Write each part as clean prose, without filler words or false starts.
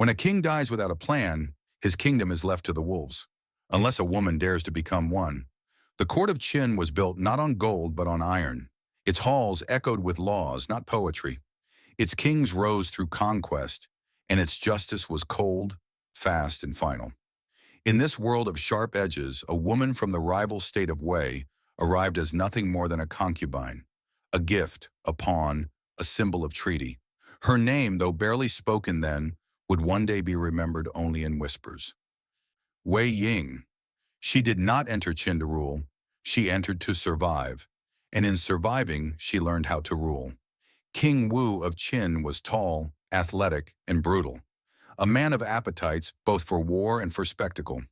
When a king dies without a plan, his kingdom is left to the wolves, unless a woman dares to become one. The court of Qin was built not on gold but on iron. Its halls echoed with laws, not poetry. Its kings rose through conquest, and its justice was cold, fast, and final. In this world of sharp edges, a woman from the rival state of Wei arrived as nothing more than a concubine, a gift, a pawn, a symbol of treaty. Her name, though barely spoken then, would one day be remembered only in whispers. Wei Ying. She did not enter Qin to rule. She entered to survive, and in surviving, she learned how to rule. King Wu of Qin was tall, athletic, and brutal, a man of appetites both for war and for spectacle.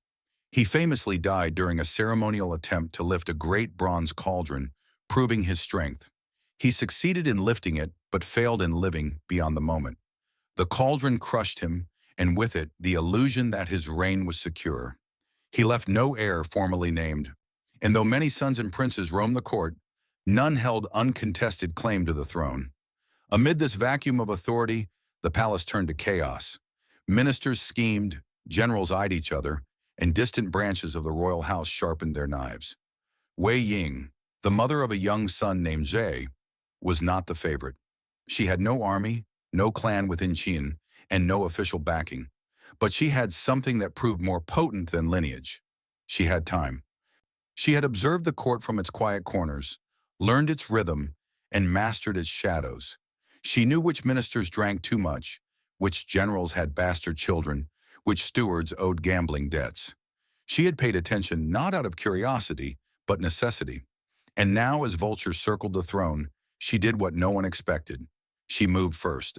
He famously died during a ceremonial attempt to lift a great bronze cauldron, proving his strength. He succeeded in lifting it, but failed in living beyond the moment. The cauldron crushed him, and with it, the illusion that his reign was secure. He left no heir formally named, and though many sons and princes roamed the court, none held uncontested claim to the throne. Amid this vacuum of authority, the palace turned to chaos. Ministers schemed, generals eyed each other, and distant branches of the royal house sharpened their knives. Wei Ying, the mother of a young son named Zhe, was not the favorite. She had no army, no clan within Qin, and no official backing. But she had something that proved more potent than lineage. She had time. She had observed the court from its quiet corners, learned its rhythm, and mastered its shadows. She knew which ministers drank too much, which generals had bastard children, which stewards owed gambling debts. She had paid attention not out of curiosity, but necessity. And now, as vultures circled the throne, she did what no one expected. She moved first.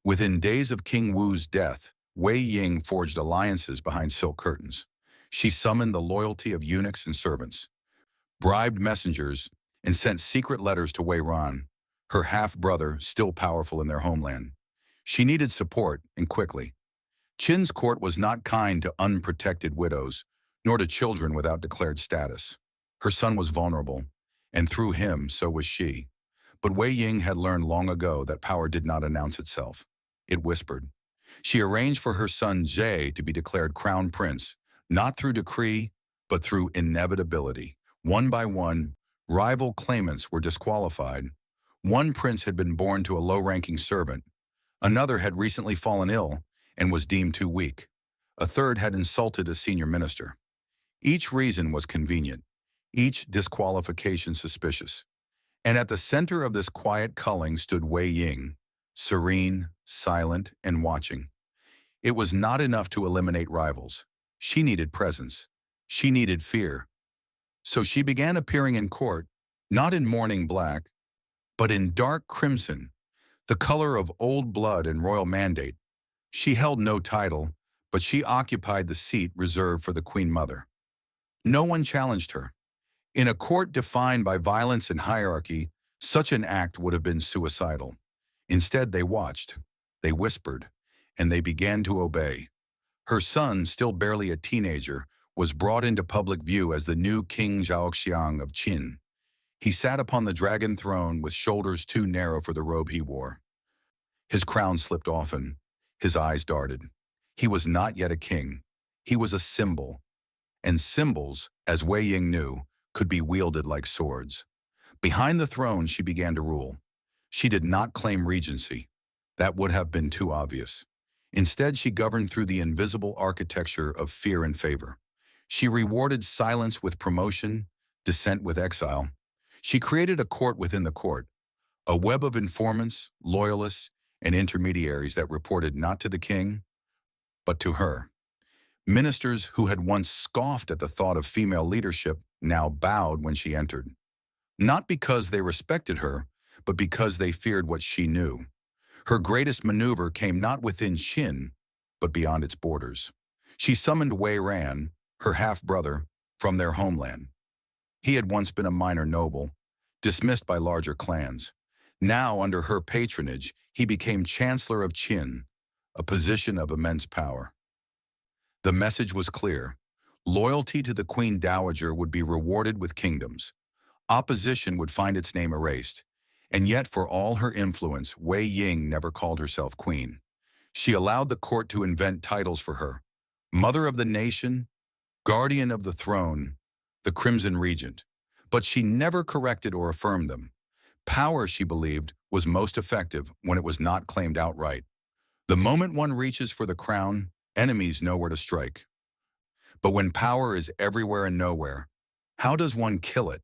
Within days of King Wu's death, Wei Ying forged alliances behind silk curtains. She summoned the loyalty of eunuchs and servants, bribed messengers, and sent secret letters to Wei Ran, her half-brother still powerful in their homeland. She needed support, and quickly. Qin's court was not kind to unprotected widows, nor to children without declared status. Her son was vulnerable, and through him, so was she. But Wei Ying had learned long ago that power did not announce itself. It whispered. She arranged for her son Zhe to be declared crown prince, not through decree, but through inevitability. One by one, rival claimants were disqualified. One prince had been born to a low-ranking servant. Another had recently fallen ill and was deemed too weak. A third had insulted a senior minister. Each reason was convenient, each disqualification suspicious. And at the center of this quiet culling stood Wei Ying, serene, silent, and watching. It was not enough to eliminate rivals. She needed presence. She needed fear. So she began appearing in court, not in mourning black, but in dark crimson, the color of old blood and royal mandate. She held no title, but she occupied the seat reserved for the Queen Mother. No one challenged her. In a court defined by violence and hierarchy, such an act would have been suicidal. Instead, they watched, they whispered, and they began to obey. Her son, still barely a teenager, was brought into public view as the new King Zhaoxiang of Qin. He sat upon the dragon throne with shoulders too narrow for the robe he wore. His crown slipped often. His eyes darted. He was not yet a king. He was a symbol. And symbols, as Wei Ying knew, could be wielded like swords. Behind the throne, she began to rule. She did not claim regency. That would have been too obvious. Instead, she governed through the invisible architecture of fear and favor. She rewarded silence with promotion, dissent with exile. She created a court within the court, a web of informants, loyalists, and intermediaries that reported not to the king, but to her. Ministers who had once scoffed at the thought of female leadership now bowed when she entered. Not because they respected her, but because they feared what she knew. Her greatest maneuver came not within Qin, but beyond its borders. She summoned Wei Ran, her half-brother, from their homeland. He had once been a minor noble, dismissed by larger clans. Now, under her patronage, he became Chancellor of Qin, a position of immense power. The message was clear. Loyalty to the Queen Dowager would be rewarded with kingdoms. Opposition would find its name erased. And yet, for all her influence, Wei Ying never called herself queen. She allowed the court to invent titles for her: Mother of the Nation, Guardian of the Throne, the Crimson Regent. But she never corrected or affirmed them. Power, she believed, was most effective when it was not claimed outright. The moment one reaches for the crown, enemies know where to strike. But when power is everywhere and nowhere, how does one kill it?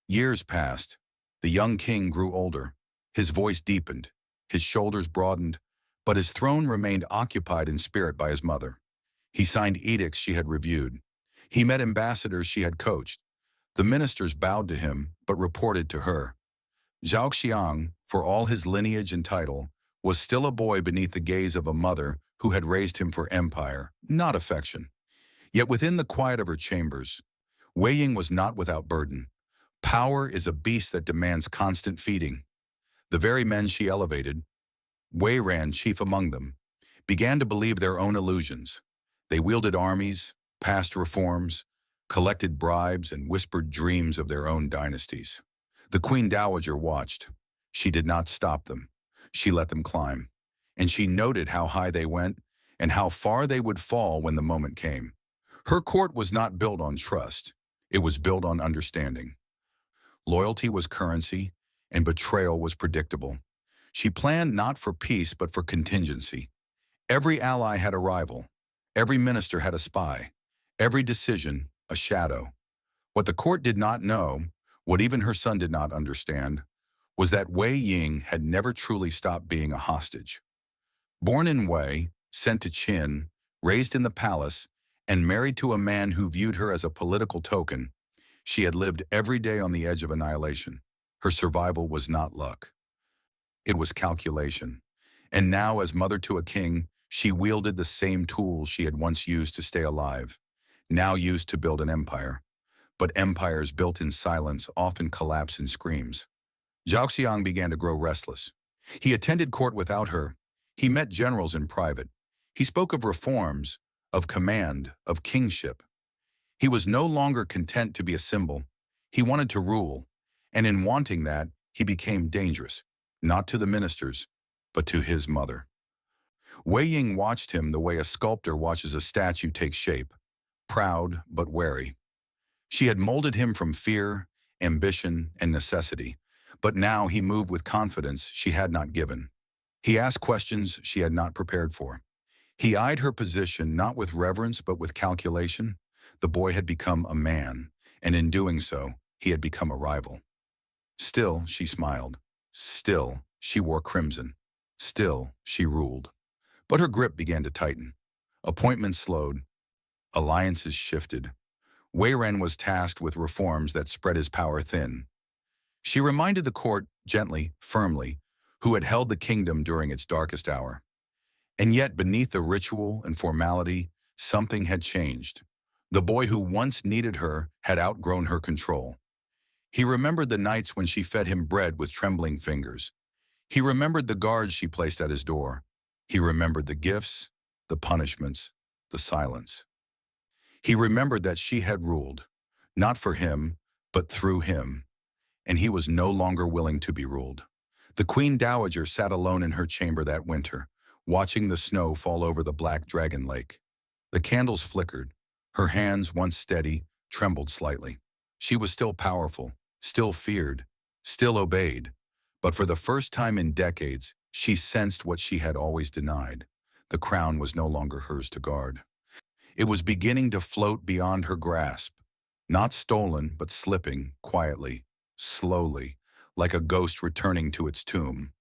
Years passed. The young king grew older. His voice deepened. His shoulders broadened. But his throne remained occupied in spirit by his mother. He signed edicts she had reviewed. He met ambassadors she had coached. The ministers bowed to him, but reported to her. Zhaoxiang, for all his lineage and title, was still a boy beneath the gaze of a mother who had raised him for empire, not affection. Yet within the quiet of her chambers, Wei Ying was not without burden. Power is a beast that demands constant feeding. The very men she elevated, Wei Ran chief among them, began to believe their own illusions. They wielded armies, passed reforms, collected bribes, and whispered dreams of their own dynasties. The Queen Dowager watched. She did not stop them. She let them climb. And she noted how high they went and how far they would fall when the moment came. Her court was not built on trust. It was built on understanding. Loyalty was currency, and betrayal was predictable. She planned not for peace but for contingency. Every ally had a rival. Every minister had a spy. Every decision, a shadow. What the court did not know, what even her son did not understand, was that Wei Ying had never truly stopped being a hostage. Born in Wei, sent to Qin, raised in the palace, and married to a man who viewed her as a political token, she had lived every day on the edge of annihilation. Her survival was not luck. It was calculation. And now, as mother to a king, she wielded the same tools she had once used to stay alive, now used to build an empire. But empires built in silence often collapse in screams. Zhaoxiang began to grow restless. He attended court without her. He met generals in private. He spoke of reforms, of command, of kingship. He was no longer content to be a symbol. He wanted to rule, and in wanting that, he became dangerous, not to the ministers, but to his mother. Wei Ying watched him the way a sculptor watches a statue take shape, proud but wary. She had molded him from fear, ambition, and necessity, but now he moved with confidence she had not given. He asked questions she had not prepared for. He eyed her position not with reverence but with calculation. The boy had become a man, and in doing so, he had become a rival. Still, she smiled. Still, she wore crimson. Still, she ruled. But her grip began to tighten. Appointments slowed. Alliances shifted. Wei Ran was tasked with reforms that spread his power thin. She reminded the court, gently, firmly, who had held the kingdom during its darkest hour. And yet, beneath the ritual and formality, something had changed. The boy who once needed her had outgrown her control. He remembered the nights when she fed him bread with trembling fingers. He remembered the guards she placed at his door. He remembered the gifts, the punishments, the silence. He remembered that she had ruled, not for him, but through him, and he was no longer willing to be ruled. The Queen Dowager sat alone in her chamber that winter, watching the snow fall over the black dragon lake. The candles flickered. Her hands, once steady, trembled slightly. She was still powerful, still feared, still obeyed. But for the first time in decades, she sensed what she had always denied. The crown was no longer hers to guard. It was beginning to float beyond her grasp, not stolen, but slipping, quietly, slowly, like a ghost returning to its tomb.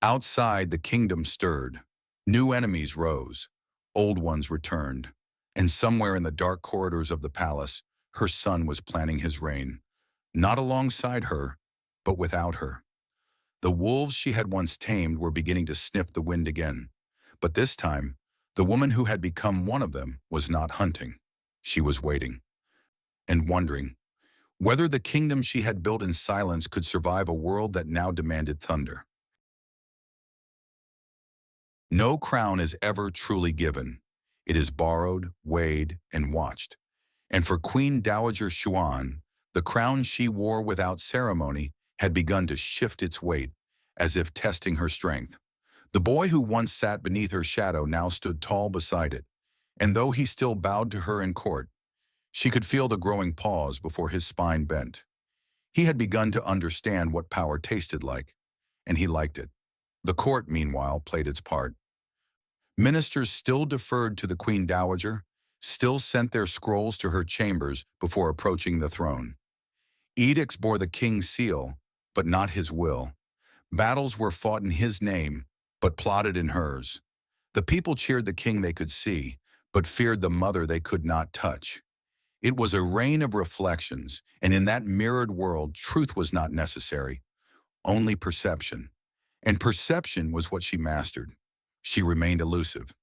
Outside, the kingdom stirred. New enemies rose. Old ones returned. And somewhere in the dark corridors of the palace, her son was planning his reign. Not alongside her, but without her. The wolves she had once tamed were beginning to sniff the wind again. But this time, the woman who had become one of them was not hunting. She was waiting and wondering whether the kingdom she had built in silence could survive a world that now demanded thunder. No crown is ever truly given. It is borrowed, weighed, and watched. And for Queen Dowager Xuan, the crown she wore without ceremony had begun to shift its weight, as if testing her strength. The boy who once sat beneath her shadow now stood tall beside it, and though he still bowed to her in court, she could feel the growing pause before his spine bent. He had begun to understand what power tasted like, and he liked it. The court, meanwhile, played its part. Ministers still deferred to the Queen Dowager, still sent their scrolls to her chambers before approaching the throne. Edicts bore the king's seal, but not his will. Battles were fought in his name, but plotted in hers. The people cheered the king they could see, but feared the mother they could not touch. It was a reign of reflections, and in that mirrored world, truth was not necessary, only perception. And perception was what she mastered. She remained elusive.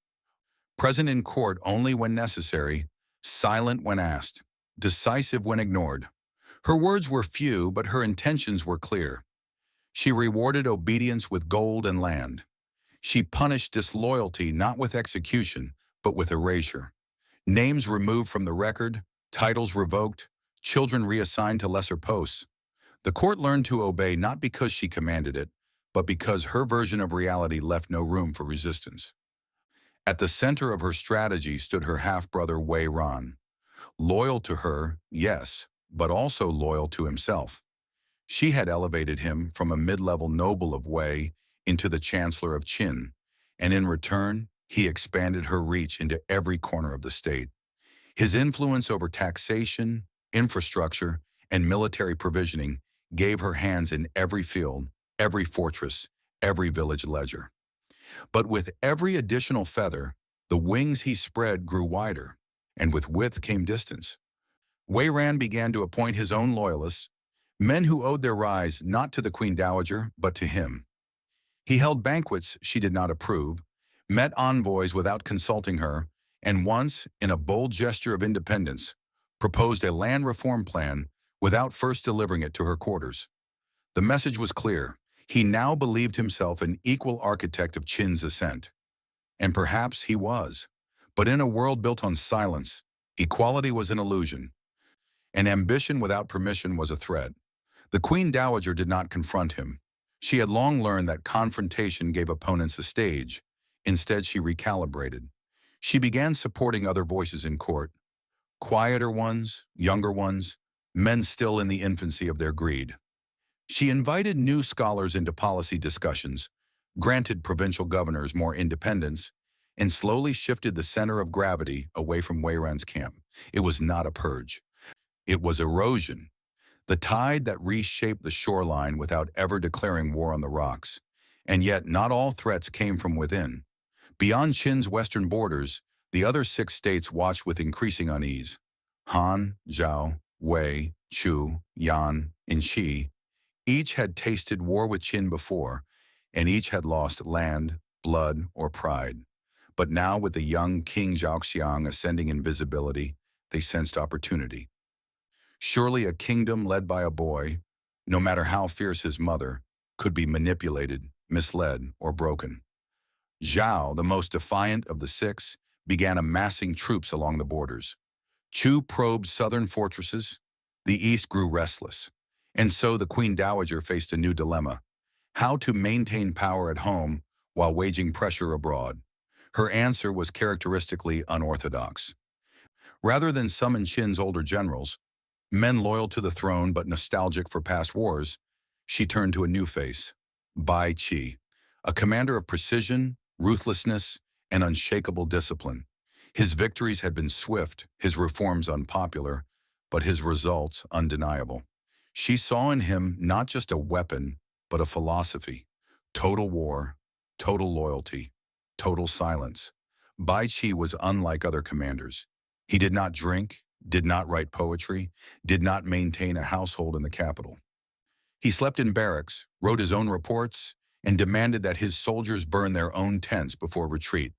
Present in court only when necessary, silent when asked, decisive when ignored. Her words were few, but her intentions were clear. She rewarded obedience with gold and land. She punished disloyalty not with execution, but with erasure. Names removed from the record, titles revoked, children reassigned to lesser posts. The court learned to obey not because she commanded it, but because her version of reality left no room for resistance. At the center of her strategy stood her half-brother Wei Ran. Loyal to her, yes, but also loyal to himself. She had elevated him from a mid-level noble of Wei into the Chancellor of Qin, and in return, he expanded her reach into every corner of the state. His influence over taxation, infrastructure, and military provisioning gave her hands in every field, every fortress, every village ledger. But with every additional feather, the wings he spread grew wider, and with width came distance. Wei Ran began to appoint his own loyalists, men who owed their rise not to the Queen Dowager, but to him. He held banquets she did not approve, met envoys without consulting her, and once, in a bold gesture of independence, proposed a land reform plan without first delivering it to her quarters. The message was clear. He now believed himself an equal architect of Qin's ascent. And perhaps he was. But in a world built on silence, equality was an illusion, and ambition without permission was a threat. The Queen Dowager did not confront him. She had long learned that confrontation gave opponents a stage. Instead, she recalibrated. She began supporting other voices in court. Quieter ones, younger ones, men still in the infancy of their greed. She invited new scholars into policy discussions, granted provincial governors more independence, and slowly shifted the center of gravity away from Wei Ran's camp. It was not a purge. It was erosion, the tide that reshaped the shoreline without ever declaring war on the rocks. And yet not all threats came from within. Beyond Qin's western borders, the other 6 states watched with increasing unease. Han, Zhao, Wei, Chu, Yan, and Qi each had tasted war with Qin before, and each had lost land, blood, or pride. But now with the young King Zhaoxiang ascending in visibility, they sensed opportunity. Surely a kingdom led by a boy, no matter how fierce his mother, could be manipulated, misled, or broken. Zhao, the most defiant of the 6, began amassing troops along the borders. Chu probed southern fortresses. The east grew restless. And so the Queen Dowager faced a new dilemma: how to maintain power at home while waging pressure abroad. Her answer was characteristically unorthodox. Rather than summon Qin's older generals, men loyal to the throne but nostalgic for past wars, she turned to a new face: Bai Qi, a commander of precision, ruthlessness, and unshakable discipline. His victories had been swift, his reforms unpopular, but his results undeniable. She saw in him not just a weapon, but a philosophy: total war, total loyalty, total silence. Bai Qi was unlike other commanders. He did not drink, did not write poetry, did not maintain a household in the capital. He slept in barracks, wrote his own reports, and demanded that his soldiers burn their own tents before retreat.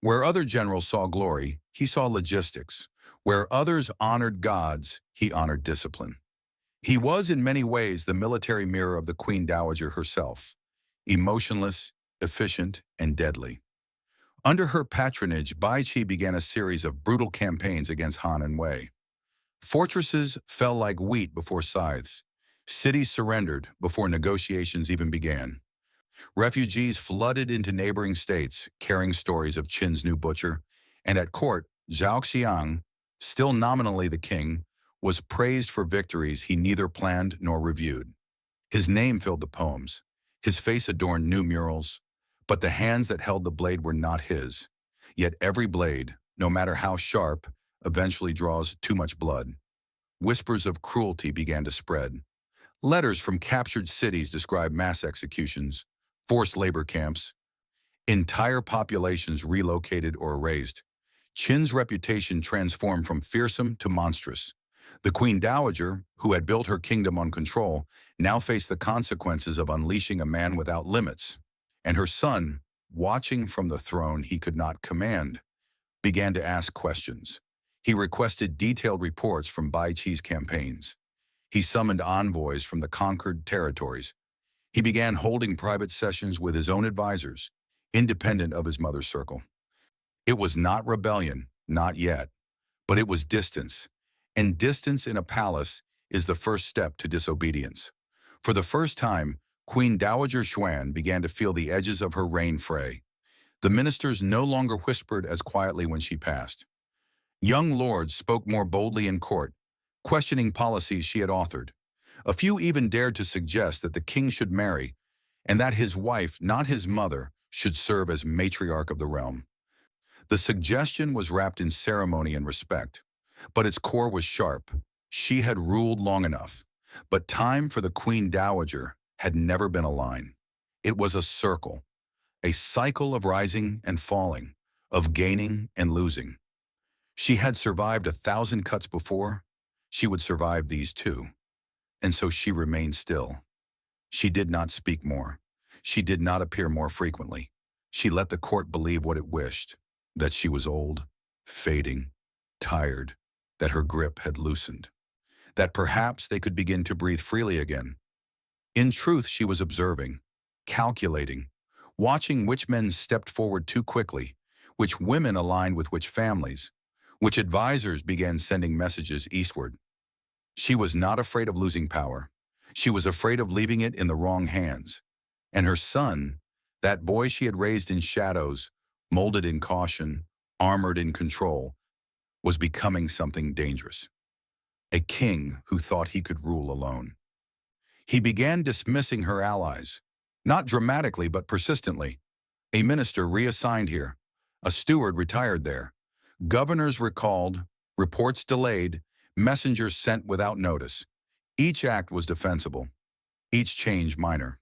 Where other generals saw glory, he saw logistics. Where others honored gods, he honored discipline. He was in many ways the military mirror of the Queen Dowager herself: emotionless, efficient, and deadly. Under her patronage, Bai Qi began a series of brutal campaigns against Han and Wei. Fortresses fell like wheat before scythes. Cities surrendered before negotiations even began. Refugees flooded into neighboring states, carrying stories of Qin's new butcher, and at court, Zhaoxiang, still nominally the king, was praised for victories he neither planned nor reviewed. His name filled the poems, his face adorned new murals, but the hands that held the blade were not his. Yet every blade, no matter how sharp, eventually draws too much blood. Whispers of cruelty began to spread. Letters from captured cities described mass executions, forced labor camps, entire populations relocated or erased. Qin's reputation transformed from fearsome to monstrous. The Queen Dowager, who had built her kingdom on control, now faced the consequences of unleashing a man without limits. And her son, watching from the throne he could not command, began to ask questions. He requested detailed reports from Bai Qi's campaigns. He summoned envoys from the conquered territories. He began holding private sessions with his own advisors, independent of his mother's circle. It was not rebellion, not yet, but it was distance. And distance in a palace is the first step to disobedience. For the first time, Queen Dowager Xuan began to feel the edges of her reign fray. The ministers no longer whispered as quietly when she passed. Young lords spoke more boldly in court, questioning policies she had authored. A few even dared to suggest that the king should marry, and that his wife, not his mother, should serve as matriarch of the realm. The suggestion was wrapped in ceremony and respect, but its core was sharp. She had ruled long enough, but time for the Queen Dowager had never been a line. It was a circle, a cycle of rising and falling, of gaining and losing. She had survived 1,000 cuts before. She would survive these too. And so she remained still. She did not speak more. She did not appear more frequently. She let the court believe what it wished, that she was old, fading, tired, that her grip had loosened, that perhaps they could begin to breathe freely again. In truth, she was observing, calculating, watching which men stepped forward too quickly, which women aligned with which families, which advisors began sending messages eastward. She was not afraid of losing power. She was afraid of leaving it in the wrong hands. And her son, that boy she had raised in shadows, molded in caution, armored in control, was becoming something dangerous. A king who thought he could rule alone. He began dismissing her allies, not dramatically but persistently. A minister reassigned here, a steward retired there, governors recalled, reports delayed, messengers sent without notice. Each act was defensible, each change minor,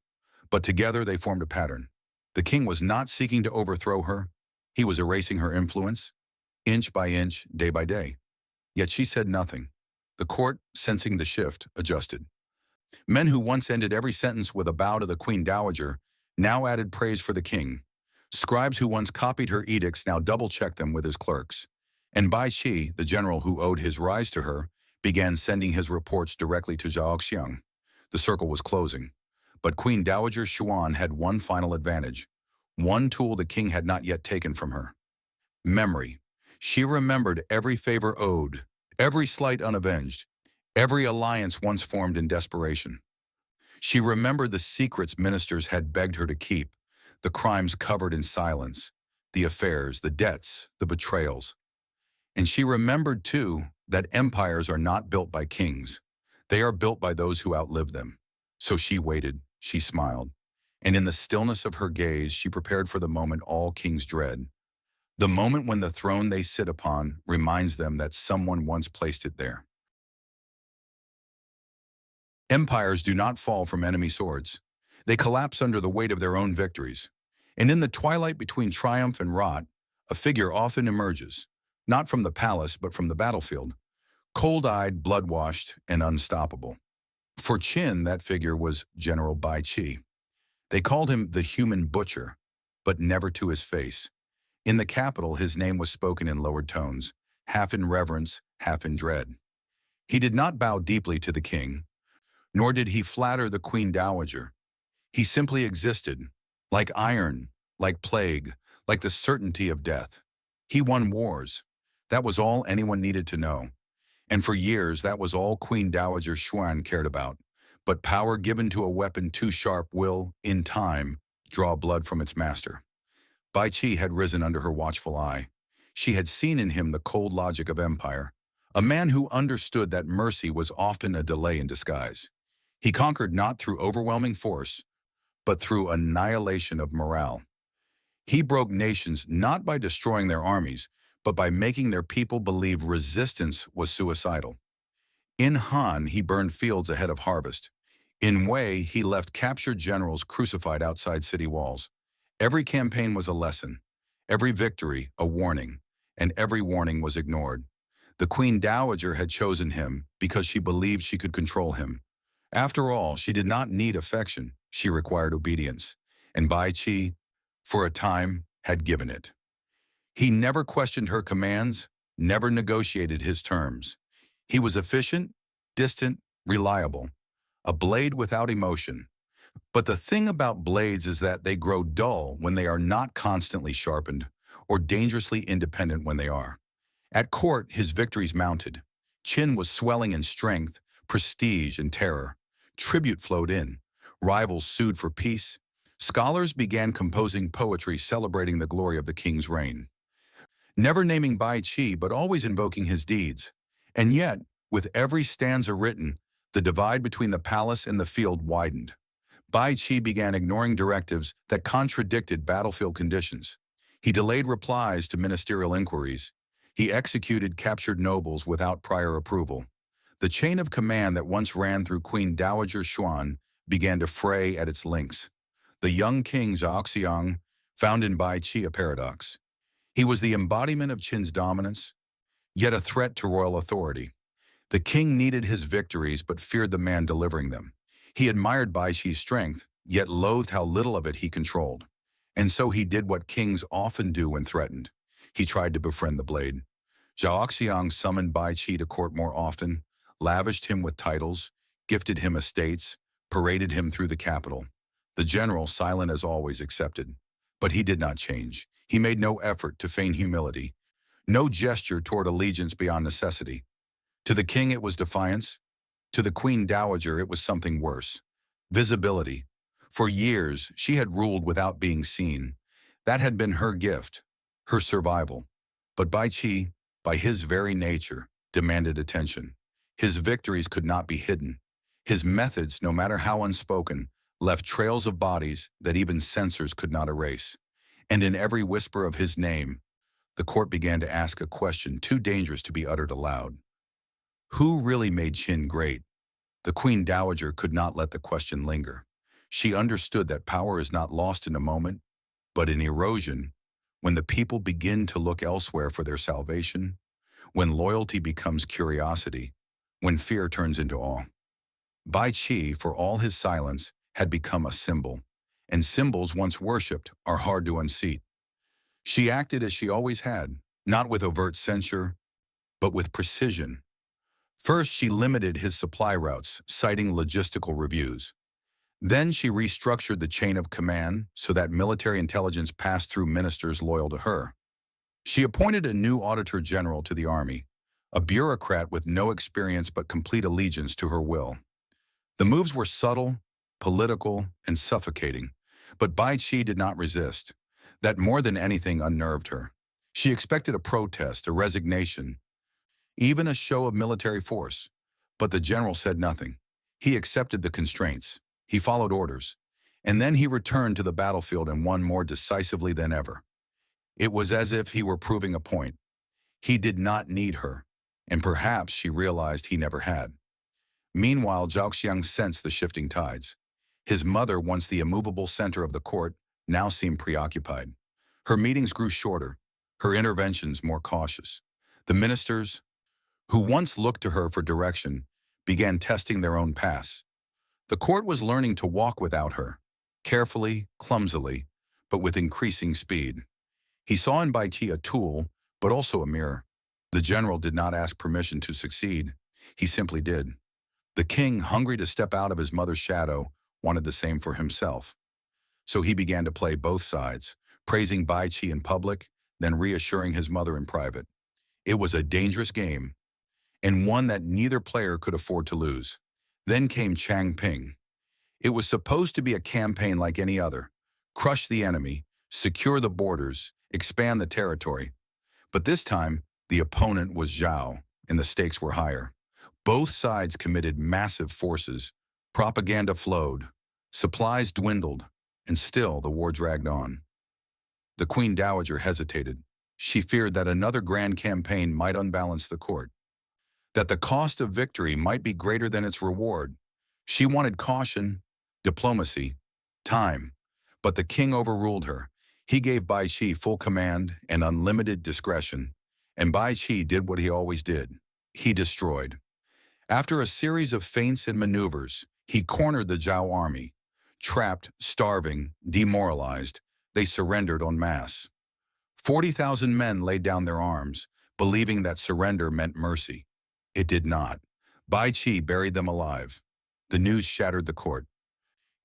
but together they formed a pattern. The king was not seeking to overthrow her. He was erasing her influence, inch by inch, day by day. Yet she said nothing. The court, sensing the shift, adjusted. Men who once ended every sentence with a bow to the Queen Dowager now added praise for the king. Scribes who once copied her edicts now double-checked them with his clerks. And Bai Qi, the general who owed his rise to her, began sending his reports directly to Zhaoxiang. The circle was closing. But Queen Dowager Xuan had one final advantage, one tool the king had not yet taken from her. Memory. She remembered every favor owed, every slight unavenged, every alliance once formed in desperation. She remembered the secrets ministers had begged her to keep, the crimes covered in silence, the affairs, the debts, the betrayals. And she remembered, too, that empires are not built by kings. They are built by those who outlive them. So she waited, she smiled, and in the stillness of her gaze she prepared for the moment all kings dread. The moment when the throne they sit upon reminds them that someone once placed it there. Empires do not fall from enemy swords. They collapse under the weight of their own victories. And in the twilight between triumph and rot, a figure often emerges, not from the palace but from the battlefield, cold-eyed, blood-washed, and unstoppable. For Qin, that figure was General Bai Qi. They called him the human butcher, but never to his face. In the capital, his name was spoken in lowered tones, half in reverence, half in dread. He did not bow deeply to the king, nor did he flatter the Queen Dowager. He simply existed, like iron, like plague, like the certainty of death. He won wars. That was all anyone needed to know. And for years, that was all Queen Dowager Xuan cared about. But power given to a weapon too sharp will, in time, draw blood from its master. Bai Qi had risen under her watchful eye. She had seen in him the cold logic of empire, a man who understood that mercy was often a delay in disguise. He conquered not through overwhelming force, but through annihilation of morale. He broke nations not by destroying their armies, but by making their people believe resistance was suicidal. In Han, he burned fields ahead of harvest. In Wei, he left captured generals crucified outside city walls. Every campaign was a lesson, every victory a warning, and every warning was ignored. The Queen Dowager had chosen him because she believed she could control him. After all, she did not need affection, she required obedience. And Bai Qi, for a time, had given it. He never questioned her commands, never negotiated his terms. He was efficient, distant, reliable, a blade without emotion. But the thing about blades is that they grow dull when they are not constantly sharpened, or dangerously independent when they are. At court, his victories mounted. Qin was swelling in strength, prestige, and terror. Tribute flowed in. Rivals sued for peace. Scholars began composing poetry celebrating the glory of the king's reign. Never naming Bai Qi, but always invoking his deeds. And yet, with every stanza written, the divide between the palace and the field widened. Bai Qi began ignoring directives that contradicted battlefield conditions. He delayed replies to ministerial inquiries. He executed captured nobles without prior approval. The chain of command that once ran through Queen Dowager Xuan began to fray at its links. The young King Zhaoxiang found in Bai Qi a paradox. He was the embodiment of Qin's dominance, yet a threat to royal authority. The king needed his victories but feared the man delivering them. He admired Bai Qi's strength, yet loathed how little of it he controlled. And so he did what kings often do when threatened. He tried to befriend the blade. Zhaoxiang summoned Bai Qi to court more often, lavished him with titles, gifted him estates, paraded him through the capital. The general, silent as always, accepted. But he did not change. He made no effort to feign humility, no gesture toward allegiance beyond necessity. To the king it was defiance. To the Queen Dowager it was something worse. Visibility. For years, she had ruled without being seen. That had been her gift, her survival. But Bai Qi, by his very nature, demanded attention. His victories could not be hidden. His methods, no matter how unspoken, left trails of bodies that even censors could not erase. And in every whisper of his name, the court began to ask a question too dangerous to be uttered aloud. Who really made Qin great? The Queen Dowager could not let the question linger. She understood that power is not lost in a moment, but in erosion, when the people begin to look elsewhere for their salvation, when loyalty becomes curiosity, when fear turns into awe. Bai Qi, for all his silence, had become a symbol, and symbols once worshipped are hard to unseat. She acted as she always had, not with overt censure, but with precision. First, she limited his supply routes, citing logistical reviews. Then she restructured the chain of command so that military intelligence passed through ministers loyal to her. She appointed a new auditor general to the army, a bureaucrat with no experience but complete allegiance to her will. The moves were subtle, political, and suffocating, but Bai Qi did not resist. That more than anything unnerved her. She expected a protest, a resignation, even a show of military force. But the general said nothing. He accepted the constraints. He followed orders. And then he returned to the battlefield and won more decisively than ever. It was as if he were proving a point. He did not need her, and perhaps she realized he never had. Meanwhile, Zhaoxiang sensed the shifting tides. His mother, once the immovable center of the court, now seemed preoccupied. Her meetings grew shorter, her interventions more cautious. The ministers, who once looked to her for direction, began testing their own paths. The court was learning to walk without her, carefully, clumsily, but with increasing speed. He saw in Bai Qi a tool, but also a mirror. The general did not ask permission to succeed. He simply did. The king, hungry to step out of his mother's shadow, wanted the same for himself. So he began to play both sides, praising Bai Qi in public, then reassuring his mother in private. It was a dangerous game, and one that neither player could afford to lose. Then came Changping. It was supposed to be a campaign like any other, crush the enemy, secure the borders, expand the territory. But this time, the opponent was Zhao, and the stakes were higher. Both sides committed massive forces. Propaganda flowed, supplies dwindled, and still the war dragged on. The Queen Dowager hesitated. She feared that another grand campaign might unbalance the court, that the cost of victory might be greater than its reward. She wanted caution, diplomacy, time. But the king overruled her. He gave Bai Qi full command and unlimited discretion, and Bai Qi did what he always did. He destroyed. After a series of feints and maneuvers, he cornered the Zhao army. Trapped, starving, demoralized, they surrendered en masse. 40,000 men laid down their arms, believing that surrender meant mercy. It did not. Bai Qi buried them alive. The news shattered the court.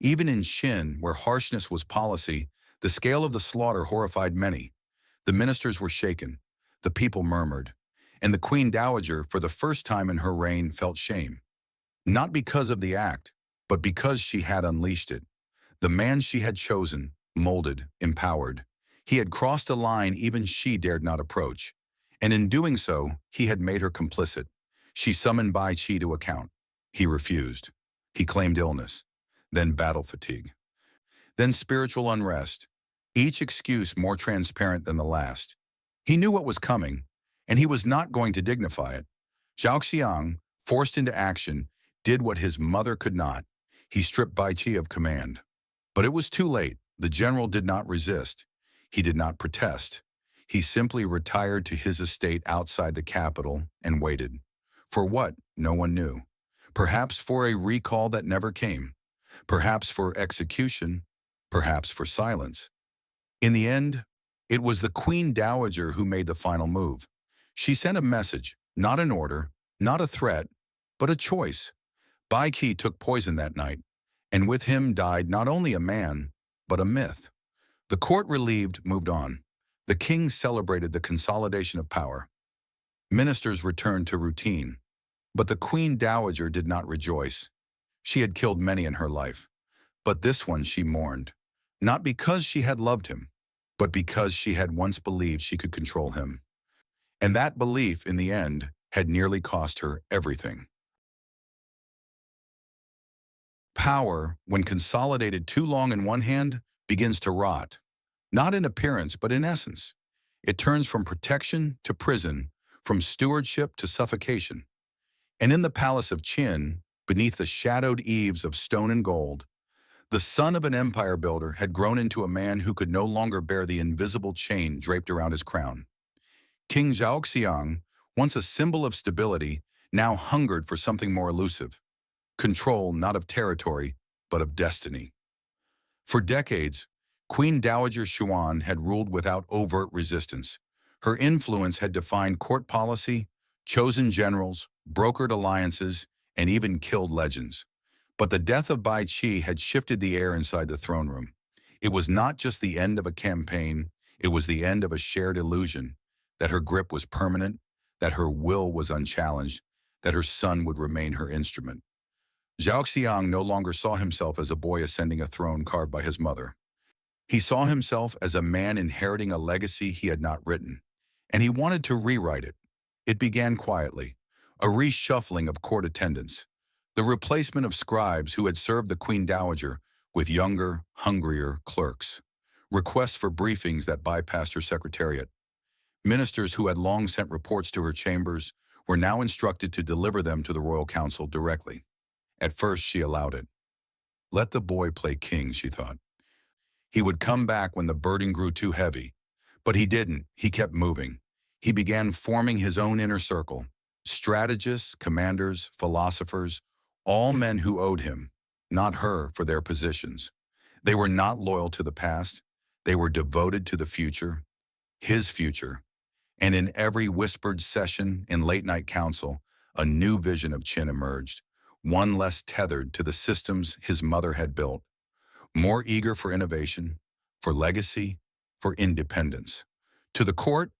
Even in Qin, where harshness was policy, the scale of the slaughter horrified many. The ministers were shaken. The people murmured. And the Queen Dowager, for the first time in her reign, felt shame. Not because of the act, but because she had unleashed it. The man she had chosen, molded, empowered. He had crossed a line even she dared not approach. And in doing so, he had made her complicit. She summoned Bai Qi to account. He refused. He claimed illness, then battle fatigue, then spiritual unrest, each excuse more transparent than the last. He knew what was coming, and he was not going to dignify it. Zhaoxiang, forced into action, did what his mother could not. He stripped Bai Qi of command. But it was too late. The general did not resist. He did not protest. He simply retired to his estate outside the capital and waited. For what? No one knew. Perhaps for a recall that never came. Perhaps for execution. Perhaps for silence. In the end, it was the Queen Dowager who made the final move. She sent a message, not an order, not a threat, but a choice. Bai Qi took poison that night, and with him died not only a man, but a myth. The court, relieved, moved on. The king celebrated the consolidation of power. Ministers returned to routine. But the Queen Dowager did not rejoice. She had killed many in her life. But this one she mourned, not because she had loved him, but because she had once believed she could control him. And that belief, in the end, had nearly cost her everything. Power, when consolidated too long in one hand, begins to rot, not in appearance but in essence. It turns from protection to prison, from stewardship to suffocation. And in the palace of Qin, beneath the shadowed eaves of stone and gold, the son of an empire builder had grown into a man who could no longer bear the invisible chain draped around his crown. King Zhaoxiang, once a symbol of stability, now hungered for something more elusive. Control not of territory, but of destiny. For decades, Queen Dowager Xuan had ruled without overt resistance. Her influence had defined court policy, chosen generals, brokered alliances, and even killed legends. But the death of Bai Qi had shifted the air inside the throne room. It was not just the end of a campaign, it was the end of a shared illusion, that her grip was permanent, that her will was unchallenged, that her son would remain her instrument. Zhaoxiang no longer saw himself as a boy ascending a throne carved by his mother. He saw himself as a man inheriting a legacy he had not written, and he wanted to rewrite it. It began quietly, a reshuffling of court attendants, the replacement of scribes who had served the Queen Dowager with younger, hungrier clerks, requests for briefings that bypassed her secretariat. Ministers who had long sent reports to her chambers were now instructed to deliver them to the royal council directly. At first, she allowed it. Let the boy play king, she thought. He would come back when the burden grew too heavy. But he didn't. He kept moving. He began forming his own inner circle. Strategists, commanders, philosophers, all men who owed him, not her, for their positions. They were not loyal to the past. They were devoted to the future, his future. And in every whispered session in late-night council, a new vision of Qin emerged, one less tethered to the systems his mother had built, more eager for innovation, for legacy, for independence. To the court,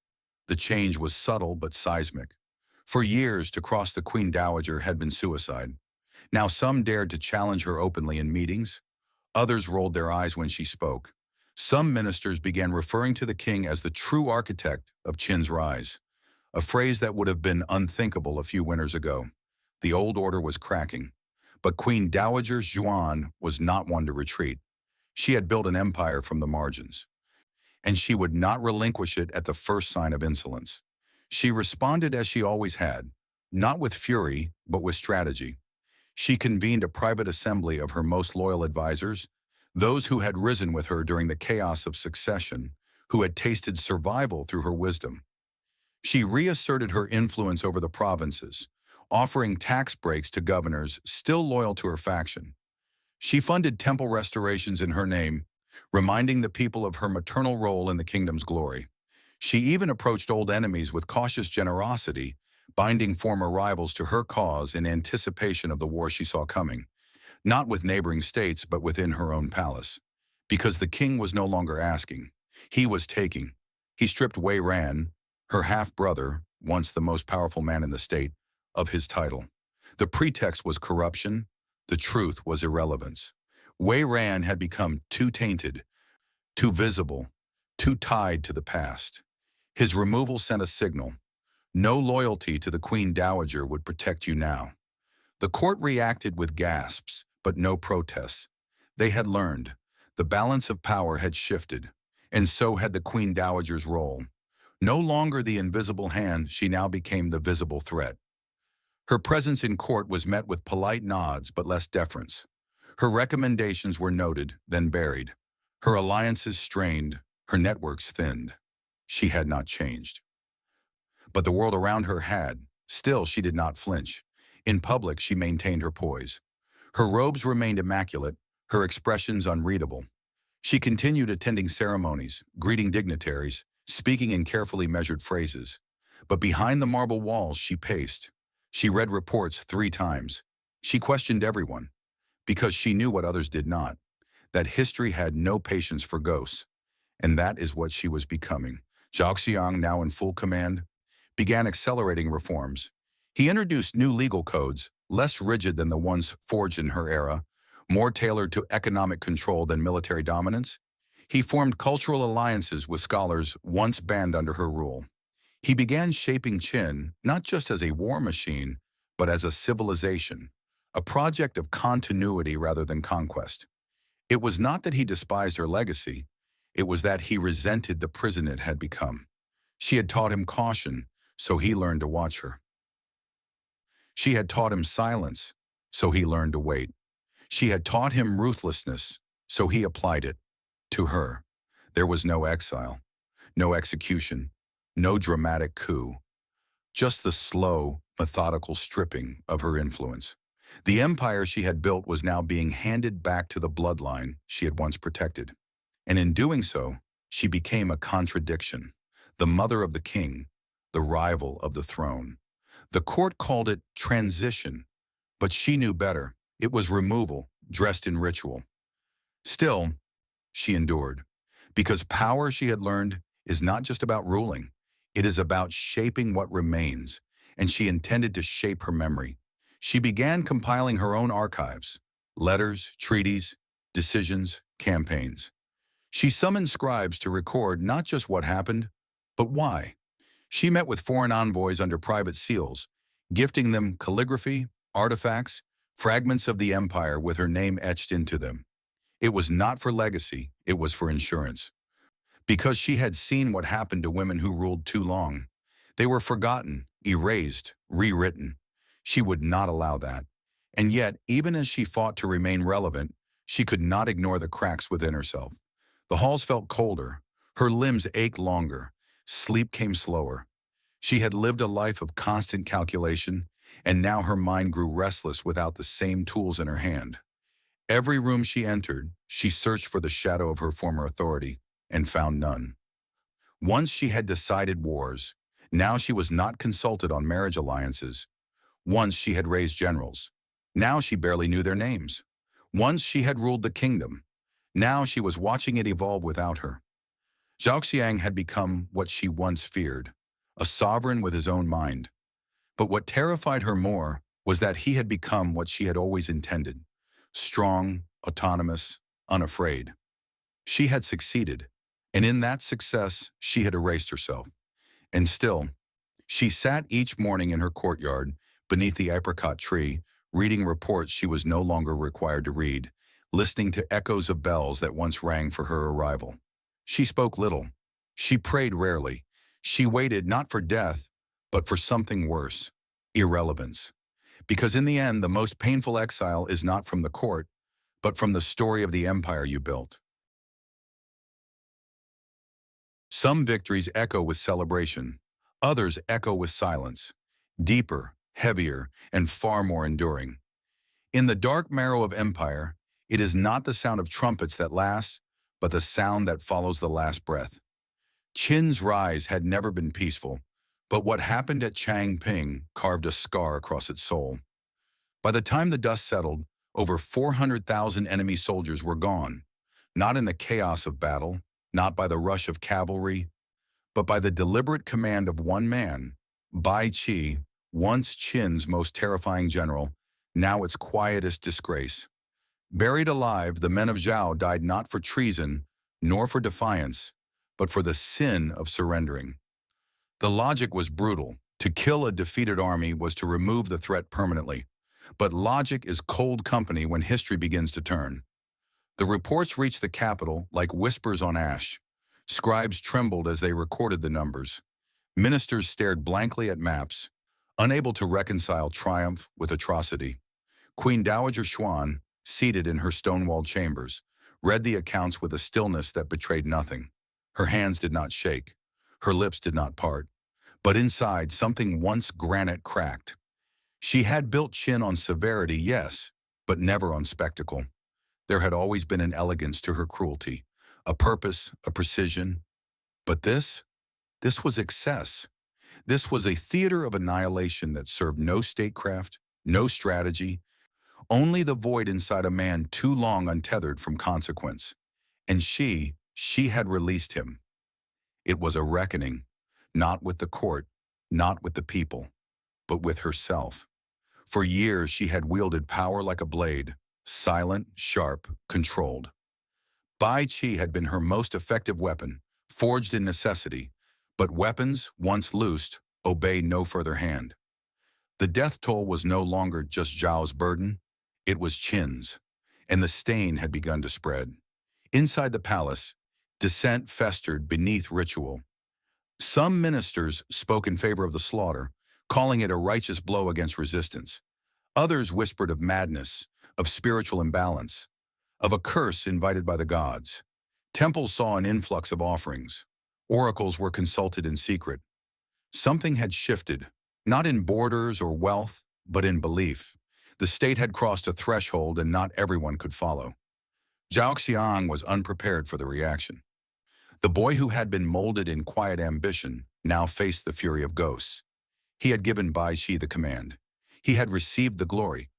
the change was subtle but seismic. For years, to cross the Queen Dowager had been suicide. Now some dared to challenge her openly in meetings. Others rolled their eyes when she spoke. Some ministers began referring to the king as the true architect of Qin's rise, a phrase that would have been unthinkable a few winters ago. The old order was cracking, but Queen Dowager Xuan was not one to retreat. She had built an empire from the margins, and she would not relinquish it at the first sign of insolence. She responded as she always had, not with fury, but with strategy. She convened a private assembly of her most loyal advisors, those who had risen with her during the chaos of succession, who had tasted survival through her wisdom. She reasserted her influence over the provinces, offering tax breaks to governors still loyal to her faction. She funded temple restorations in her name, reminding the people of her maternal role in the kingdom's glory. She even approached old enemies with cautious generosity, binding former rivals to her cause in anticipation of the war she saw coming, not with neighboring states but within her own palace. Because the king was no longer asking, he was taking. He stripped Wei Ran, her half-brother, once the most powerful man in the state, of his title. The pretext was corruption, the truth was irrelevance. Wei Ran had become too tainted, too visible, too tied to the past. His removal sent a signal. No loyalty to the Queen Dowager would protect you now. The court reacted with gasps, but no protests. They had learned. The balance of power had shifted, and so had the Queen Dowager's role. No longer the invisible hand, she now became the visible threat. Her presence in court was met with polite nods but less deference. Her recommendations were noted, then buried. Her alliances strained, her networks thinned. She had not changed. But the world around her had. Still, she did not flinch. In public, she maintained her poise. Her robes remained immaculate, her expressions unreadable. She continued attending ceremonies, greeting dignitaries, speaking in carefully measured phrases. But behind the marble walls, she paced. She read reports 3 times. She questioned everyone, because she knew what others did not, that history had no patience for ghosts. And that is what she was becoming. Zhaoxiang, now in full command, began accelerating reforms. He introduced new legal codes, less rigid than the ones forged in her era, more tailored to economic control than military dominance. He formed cultural alliances with scholars once banned under her rule. He began shaping Qin not just as a war machine, but as a civilization, a project of continuity rather than conquest. It was not that he despised her legacy, it was that he resented the prison it had become. She had taught him caution, so he learned to watch her. She had taught him silence, so he learned to wait. She had taught him ruthlessness, so he applied it to her. There was no exile, no execution, no dramatic coup, just the slow, methodical stripping of her influence. The empire she had built was now being handed back to the bloodline she had once protected. And in doing so, she became a contradiction, the mother of the king, the rival of the throne. The court called it transition, but she knew better. It was removal, dressed in ritual. Still, she endured, because power, she had learned, is not just about ruling. It is about shaping what remains, and she intended to shape her memory. She began compiling her own archives, letters, treaties, decisions, campaigns. She summoned scribes to record not just what happened, but why. She met with foreign envoys under private seals, gifting them calligraphy, artifacts, fragments of the empire with her name etched into them. It was not for legacy, it was for insurance. Because she had seen what happened to women who ruled too long. They were forgotten, erased, rewritten. She would not allow that. And yet, even as she fought to remain relevant, she could not ignore the cracks within herself. The halls felt colder. Her limbs ached longer. Sleep came slower. She had lived a life of constant calculation, and now her mind grew restless without the same tools in her hand. Every room she entered, she searched for the shadow of her former authority, and found none. Once she had decided wars, now she was not consulted on marriage alliances. Once she had raised generals, now she barely knew their names. Once she had ruled the kingdom, now she was watching it evolve without her. Zhaoxiang had become what she once feared, a sovereign with his own mind. But what terrified her more was that he had become what she had always intended, strong, autonomous, unafraid. She had succeeded, and in that success she had erased herself. And still, she sat each morning in her courtyard, beneath the apricot tree, reading reports she was no longer required to read, listening to echoes of bells that once rang for her arrival. She spoke little. She prayed rarely. She waited not for death, but for something worse, irrelevance. Because in the end, the most painful exile is not from the court, but from the story of the empire you built. Some victories echo with celebration. Others echo with silence, deeper, heavier, and far more enduring. In the dark marrow of empire, it is not the sound of trumpets that lasts, but the sound that follows the last breath. Qin's rise had never been peaceful, but what happened at Changping carved a scar across its soul. By the time the dust settled, over 400,000 enemy soldiers were gone, not in the chaos of battle, not by the rush of cavalry, but by the deliberate command of one man, Bai Qi, once Qin's most terrifying general, now its quietest disgrace. Buried alive, the men of Zhao died not for treason, nor for defiance, but for the sin of surrendering. The logic was brutal. To kill a defeated army was to remove the threat permanently. But logic is cold company when history begins to turn. The reports reached the capital like whispers on ash. Scribes trembled as they recorded the numbers. Ministers stared blankly at maps, unable to reconcile triumph with atrocity. Queen Dowager Xuan, seated in her stone-walled chambers, read the accounts with a stillness that betrayed nothing. Her hands did not shake. Her lips did not part. But inside, something once granite cracked. She had built Qin on severity, yes, but never on spectacle. There had always been an elegance to her cruelty, a purpose, a precision. But this was excess. This was a theater of annihilation that served no statecraft, no strategy, only the void inside a man too long untethered from consequence. And she had released him. It was a reckoning, not with the court, not with the people, but with herself. For years she had wielded power like a blade, silent, sharp, controlled. Bai Qi had been her most effective weapon, forged in necessity, but weapons, once loosed, obey no further hand. The death toll was no longer just Zhao's burden, it was Qin's, and the stain had begun to spread. Inside the palace, dissent festered beneath ritual. Some ministers spoke in favor of the slaughter, calling it a righteous blow against resistance. Others whispered of madness, of spiritual imbalance, of a curse invited by the gods. Temples saw an influx of offerings. Oracles were consulted in secret. Something had shifted, not in borders or wealth, but in belief. The state had crossed a threshold and not everyone could follow. Zhaoxiang was unprepared for the reaction. The boy who had been molded in quiet ambition now faced the fury of ghosts. He had given Bai Qi the command. He had received the glory.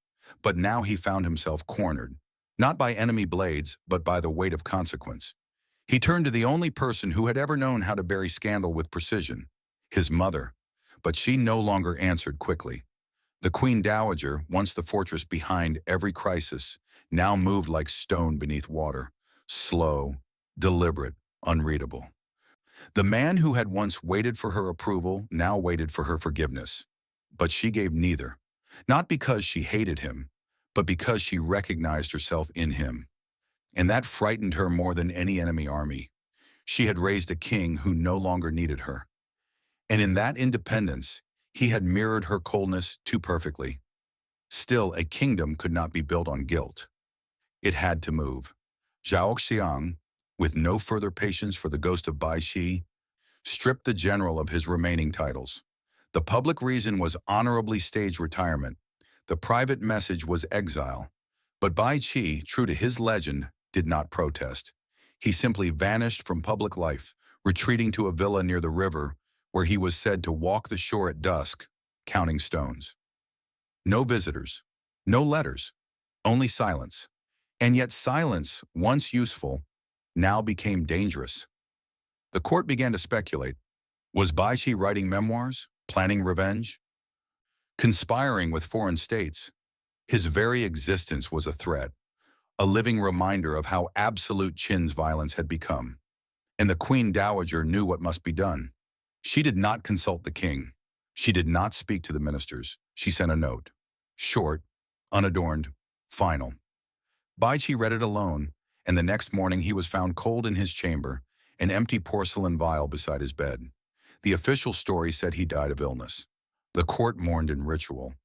But now he found himself cornered, not by enemy blades, but by the weight of consequence. He turned to the only person who had ever known how to bury scandal with precision, his mother. But she no longer answered quickly. The Queen Dowager, once the fortress behind every crisis, now moved like stone beneath water, slow, deliberate, unreadable. The man who had once waited for her approval now waited for her forgiveness. But she gave neither, not because she hated him, but because she recognized herself in him. And that frightened her more than any enemy army. She had raised a king who no longer needed her. And in that independence, he had mirrored her coldness too perfectly. Still, a kingdom could not be built on guilt. It had to move. Zhaoxiang, with no further patience for the ghost of Bai Qi, stripped the general of his remaining titles. The public reason was honorably staged retirement. The private message was exile. But Bai Qi, true to his legend, did not protest. He simply vanished from public life, retreating to a villa near the river, where he was said to walk the shore at dusk, counting stones. No visitors, no letters, only silence. And yet silence, once useful, now became dangerous. The court began to speculate. Was Bai Qi writing memoirs, planning revenge, conspiring with foreign states? His very existence was a threat. a living reminder of how absolute Qin's violence had become. And the Queen Dowager knew what must be done. She did not consult the king. She did not speak to the ministers. She sent a note. Short, unadorned, final. Bai Qi read it alone, and the next morning he was found cold in his chamber, an empty porcelain vial beside his bed. The official story said he died of illness. The court mourned in ritual,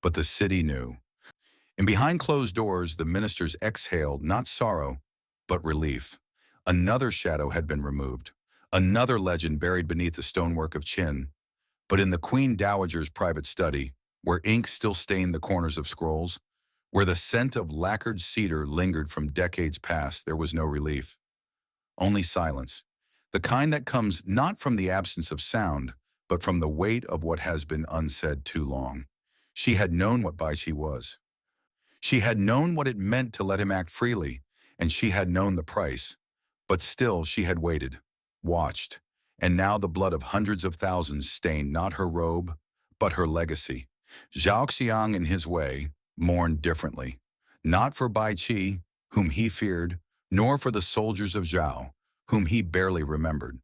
but the city knew. And behind closed doors, the ministers exhaled not sorrow, but relief. Another shadow had been removed, another legend buried beneath the stonework of Qin. But in the Queen Dowager's private study, where ink still stained the corners of scrolls, where the scent of lacquered cedar lingered from decades past, there was no relief. Only silence, the kind that comes not from the absence of sound, but from the weight of what has been unsaid too long. She had known what Bai Qi was. She had known what it meant to let him act freely, and she had known the price. But still she had waited, watched, and now the blood of hundreds of thousands stained not her robe, but her legacy. Zhaoxiang, in his way, mourned differently, not for Bai Qi, whom he feared, nor for the soldiers of Zhao, whom he barely remembered,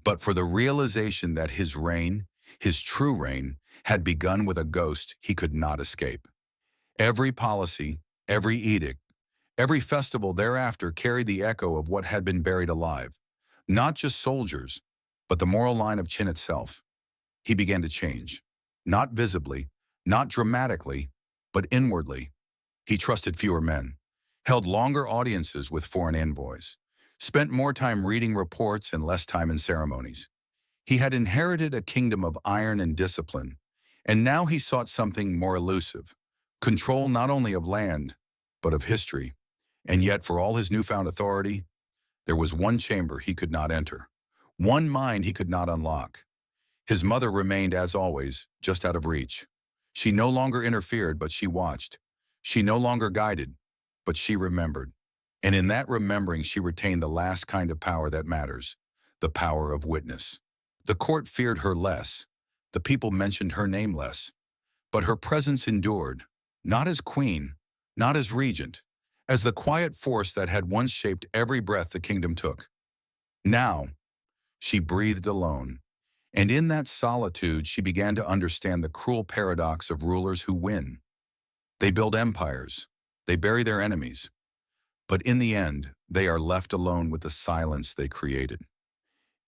but for the realization that his reign, his true reign, had begun with a ghost he could not escape. Every policy, every edict, every festival thereafter carried the echo of what had been buried alive, not just soldiers, but the moral line of Qin itself. He began to change, not visibly, not dramatically, but inwardly. He trusted fewer men, held longer audiences with foreign envoys, spent more time reading reports and less time in ceremonies. He had inherited a kingdom of iron and discipline, and now he sought something more elusive, control not only of land, but of history. And yet, for all his newfound authority, there was one chamber he could not enter, one mind he could not unlock. His mother remained, as always, just out of reach. She no longer interfered, but she watched. She no longer guided, but she remembered. And in that remembering, she retained the last kind of power that matters, the power of witness. The court feared her less. The people mentioned her name less. But her presence endured, not as queen, not as regent, as the quiet force that had once shaped every breath the kingdom took. Now, she breathed alone, and in that solitude she began to understand the cruel paradox of rulers who win. They build empires, they bury their enemies, but in the end, they are left alone with the silence they created.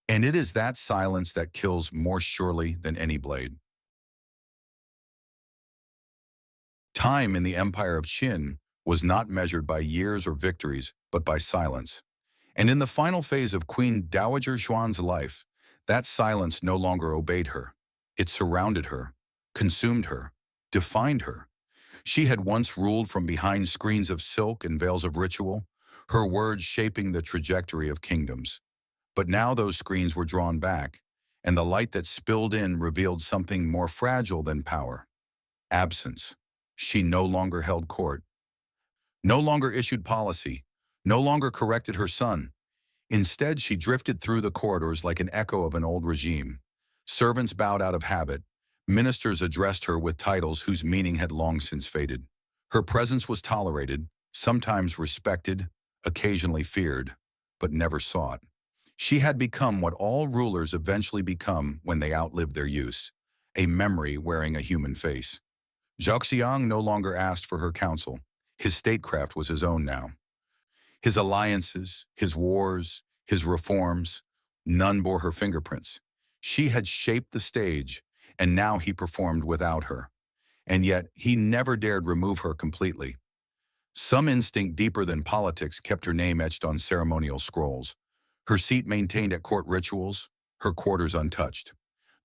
And it is that silence that kills more surely than any blade. Time in the empire of Qin was not measured by years or victories, but by silence. And in the final phase of Queen Dowager Xuan's life, that silence no longer obeyed her. It surrounded her, consumed her, defined her. She had once ruled from behind screens of silk and veils of ritual, her words shaping the trajectory of kingdoms. But now those screens were drawn back, and the light that spilled in revealed something more fragile than power: absence. She no longer held court, no longer issued policy, no longer corrected her son. Instead, she drifted through the corridors like an echo of an old regime. Servants bowed out of habit. Ministers addressed her with titles whose meaning had long since faded. Her presence was tolerated, sometimes respected, occasionally feared, but never sought. She had become what all rulers eventually become when they outlive their use: a memory wearing a human face. Zhaoxiang no longer asked for her counsel. His statecraft was his own now. His alliances, his wars, his reforms, none bore her fingerprints. She had shaped the stage, and now he performed without her. And yet, he never dared remove her completely. Some instinct deeper than politics kept her name etched on ceremonial scrolls, her seat maintained at court rituals, her quarters untouched.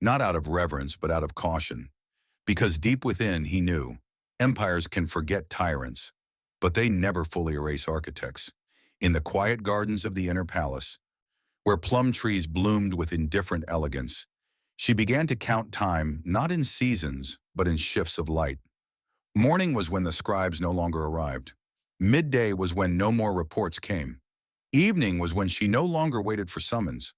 Not out of reverence, but out of caution. Because deep within, he knew, empires can forget tyrants, but they never fully erase architects. In the quiet gardens of the inner palace, where plum trees bloomed with indifferent elegance, she began to count time not in seasons, but in shifts of light. Morning was when the scribes no longer arrived. Midday was when no more reports came. Evening was when she no longer waited for summons.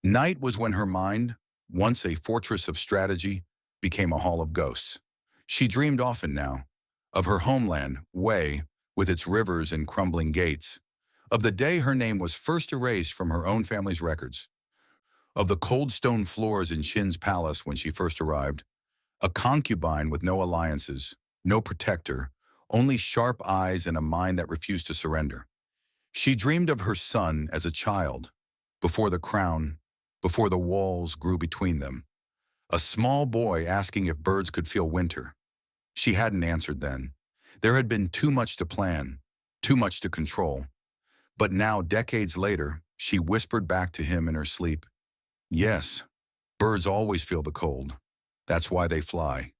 Night was when her mind, once a fortress of strategy, became a hall of ghosts. She dreamed often now, of her homeland, Wei, with its rivers and crumbling gates, of the day her name was first erased from her own family's records, of the cold stone floors in Qin's palace when she first arrived, a concubine with no alliances, no protector, only sharp eyes and a mind that refused to surrender. She dreamed of her son as a child, before the crown, before the walls grew between them. A small boy asking if birds could feel winter. She hadn't answered then. There had been too much to plan, too much to control. But now, decades later, she whispered back to him in her sleep, "Yes, birds always feel the cold. That's why they fly."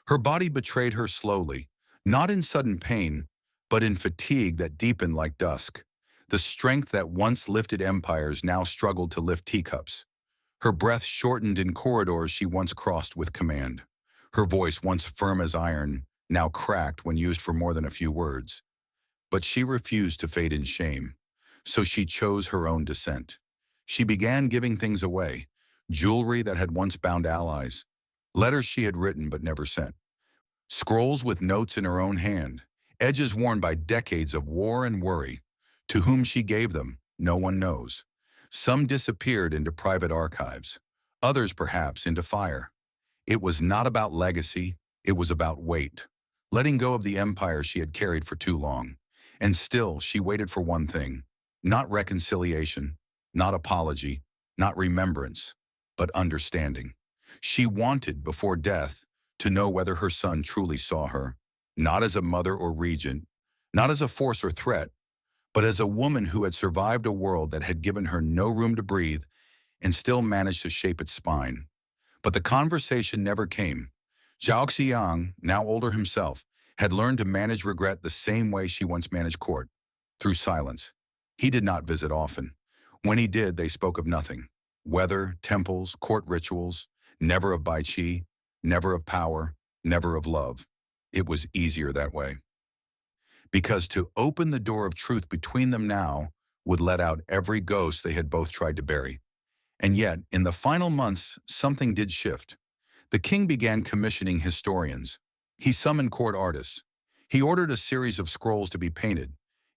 Her body betrayed her slowly, not in sudden pain, but in fatigue that deepened like dusk. The strength that once lifted empires now struggled to lift teacups. Her breath shortened in corridors she once crossed with command. Her voice, once firm as iron, now cracked when used for more than a few words. But she refused to fade in shame, so she chose her own descent. She began giving things away, jewelry that had once bound allies, letters she had written but never sent, scrolls with notes in her own hand, edges worn by decades of war and worry. To whom she gave them, no one knows. Some disappeared into private archives, others perhaps into fire. It was not about legacy, it was about weight, letting go of the empire she had carried for too long. And still, she waited for one thing, not reconciliation, not apology, not remembrance, but understanding. She wanted, before death, to know whether her son truly saw her, not as a mother or regent, not as a force or threat, but as a woman who had survived a world that had given her no room to breathe and still managed to shape its spine. But the conversation never came. Zhaoxiang, now older himself, had learned to manage regret the same way she once managed court, through silence. He did not visit often. When he did, they spoke of nothing. Weather, temples, court rituals, never of Bai Qi, never of power, never of love. It was easier that way. Because to open the door of truth between them now would let out every ghost they had both tried to bury. And yet, in the final months, something did shift. The king began commissioning historians. He summoned court artists. He ordered a series of scrolls to be painted,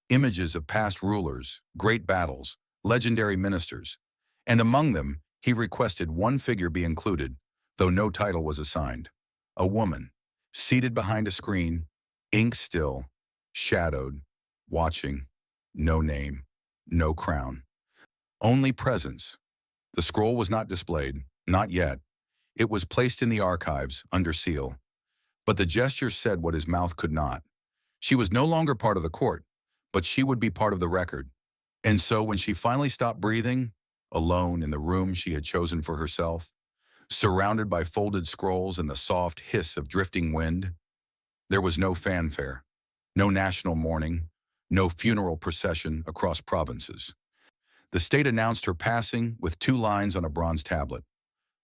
images of past rulers, great battles, legendary ministers. And among them, he requested one figure be included, though no title was assigned. A woman, seated behind a screen, ink still, shadowed, watching, no name, no crown. Only presence. The scroll was not displayed, not yet. It was placed in the archives, under seal. But the gesture said what his mouth could not. She was no longer part of the court, but she would be part of the record. And so when she finally stopped breathing, alone in the room she had chosen for herself, surrounded by folded scrolls and the soft hiss of drifting wind, there was no fanfare, no national mourning, no funeral procession across provinces. The state announced her passing with 2 lines on a bronze tablet.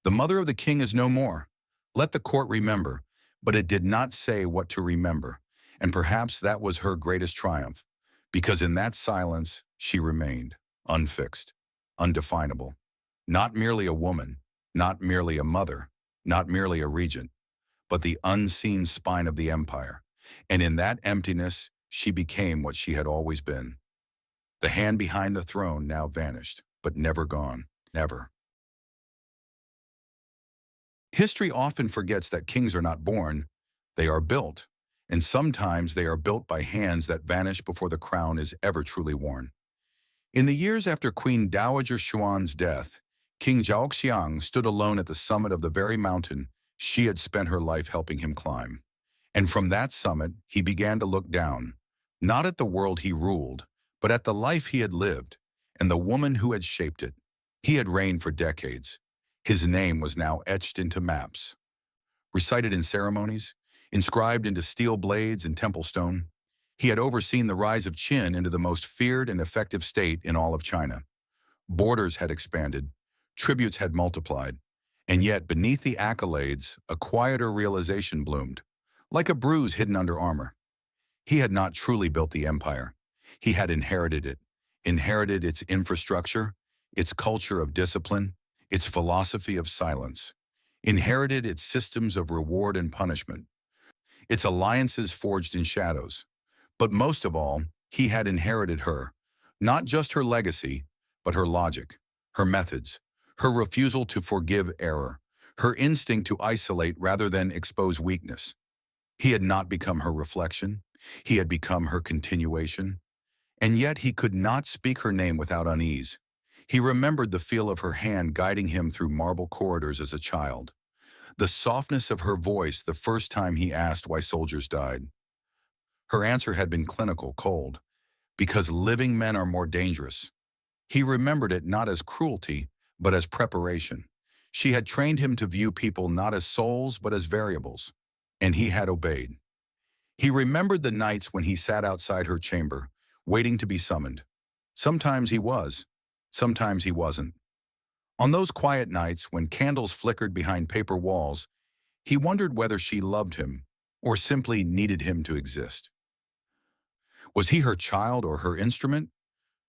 The mother of the king is no more. Let the court remember. But it did not say what to remember. And perhaps that was her greatest triumph, because in that silence she remained, unfixed, undefinable. Not merely a woman, not merely a mother, not merely a regent, but the unseen spine of the empire. And in that emptiness, she became what she had always been. The hand behind the throne now vanished, but never gone, never. History often forgets that kings are not born, they are built, and sometimes they are built by hands that vanish before the crown is ever truly worn. In the years after Queen Dowager Xuan's death, King Zhaoxiang stood alone at the summit of the very mountain she had spent her life helping him climb. And from that summit, he began to look down, not at the world he ruled, but at the life he had lived, and the woman who had shaped it. He had reigned for decades. His name was now etched into maps, recited in ceremonies, inscribed into steel blades and temple stone. He had overseen the rise of Qin into the most feared and effective state in all of China. Borders had expanded, tributes had multiplied, and yet beneath the accolades, a quieter realization bloomed, like a bruise hidden under armor. He had not truly built the empire. He had inherited its infrastructure, its culture of discipline, its philosophy of silence, inherited its systems of reward and punishment, its alliances forged in shadows. But most of all, he had inherited her, not just her legacy, but her logic, her methods, her refusal to forgive error, her instinct to isolate rather than expose weakness. He had not become her reflection. He had become her continuation. And yet he could not speak her name without unease. He remembered the feel of her hand guiding him through marble corridors as a child, the softness of her voice the first time he asked why soldiers died. Her answer had been clinical, cold, because living men are more dangerous. He remembered it not as cruelty, but as preparation. She had trained him to view people not as souls, but as variables, and he had obeyed. He remembered the nights when he sat outside her chamber, waiting to be summoned. Sometimes he was, sometimes he wasn't. On those quiet nights when candles flickered behind paper walls, he wondered whether she loved him or simply needed him to exist. Was he her child or her instrument?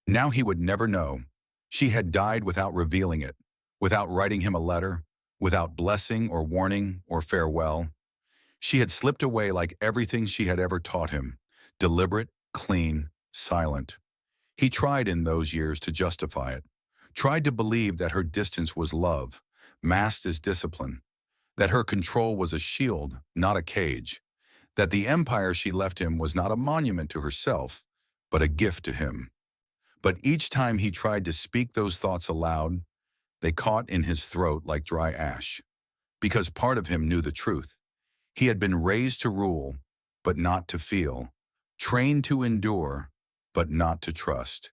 Now he would never know. She had died without revealing it, without writing him a letter, without blessing or warning or farewell. She had slipped away like everything she had ever taught him, deliberate, clean, silent. He tried in those years to justify it, tried to believe that her distance was love, masked as discipline, that her control was a shield, not a cage, that the empire she left him was not a monument to herself, but a gift to him. But each time he tried to speak those thoughts aloud, they caught in his throat like dry ash, because part of him knew the truth. He had been raised to rule, but not to feel, trained to endure, but not to trust.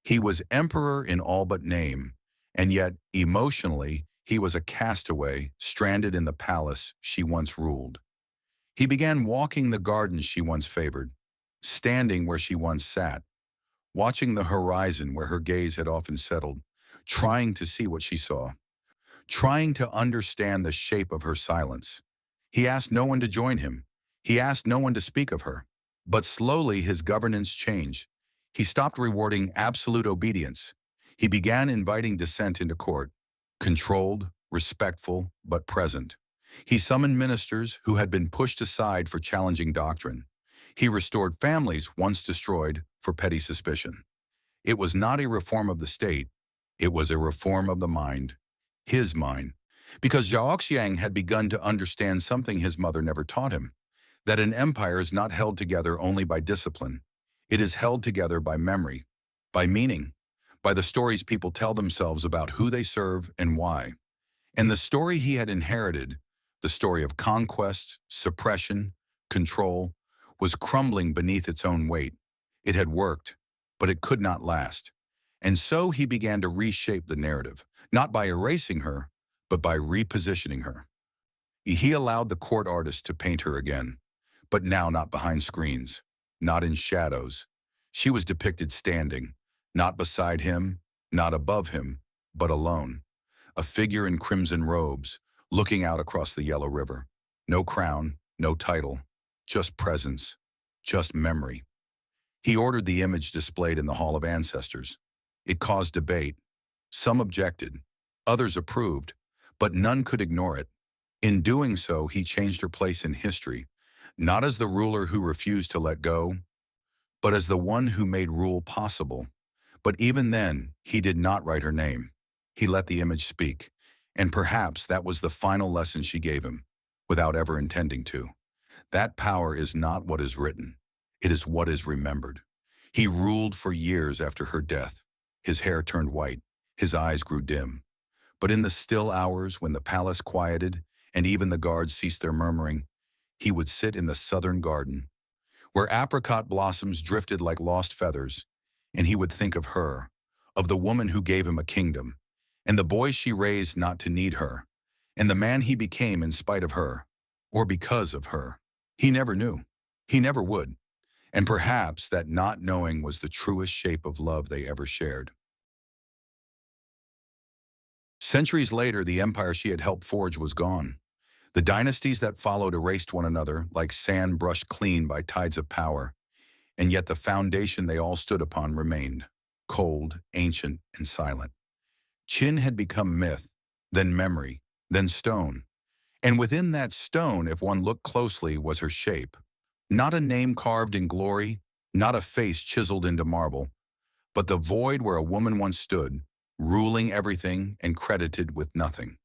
He was emperor in all but name, and yet, emotionally, he was a castaway stranded in the palace she once ruled. He began walking the gardens she once favored, standing where she once sat, watching the horizon where her gaze had often settled, trying to see what she saw, trying to understand the shape of her silence. He asked no one to join him. He asked no one to speak of her. But slowly his governance changed. He stopped rewarding absolute obedience. He began inviting dissent into court, controlled, respectful, but present. He summoned ministers who had been pushed aside for challenging doctrine. He restored families once destroyed for petty suspicion. It was not a reform of the state. It was a reform of the mind, his mind, because Zhaoxiang had begun to understand something his mother never taught him, that an empire is not held together only by discipline. It is held together by memory, by meaning, by the stories people tell themselves about who they serve and why. And the story he had inherited, the story of conquest, suppression, control, was crumbling beneath its own weight. It had worked, but it could not last. And so he began to reshape the narrative, not by erasing her, but by repositioning her. He allowed the court artist to paint her again, but now not behind screens, not in shadows. She was depicted standing, not beside him, not above him, but alone. A figure in crimson robes, looking out across the yellow river. No crown, no title, just presence, just memory. He ordered the image displayed in the Hall of Ancestors. It caused debate. Some objected, others approved, but none could ignore it. In doing so, he changed her place in history, not as the ruler who refused to let go, but as the one who made rule possible. But even then, he did not write her name. He let the image speak, and perhaps that was the final lesson she gave him, without ever intending to. That power is not what is written. It is what is remembered. He ruled for years after her death. His hair turned white. His eyes grew dim. But in the still hours when the palace quieted and even the guards ceased their murmuring, he would sit in the southern garden, where apricot blossoms drifted like lost feathers, and he would think of her, of the woman who gave him a kingdom, and the boy she raised not to need her, and the man he became in spite of her, or because of her. He never knew. He never would. And perhaps that not knowing was the truest shape of love they ever shared. Centuries later, the empire she had helped forge was gone. The dynasties that followed erased one another like sand brushed clean by tides of power, and yet the foundation they all stood upon remained, cold, ancient, and silent. Qin had become myth, then memory, then stone. And within that stone, if one looked closely, was her shape. Not a name carved in glory, not a face chiseled into marble, but the void where a woman once stood, ruling everything and credited with nothing.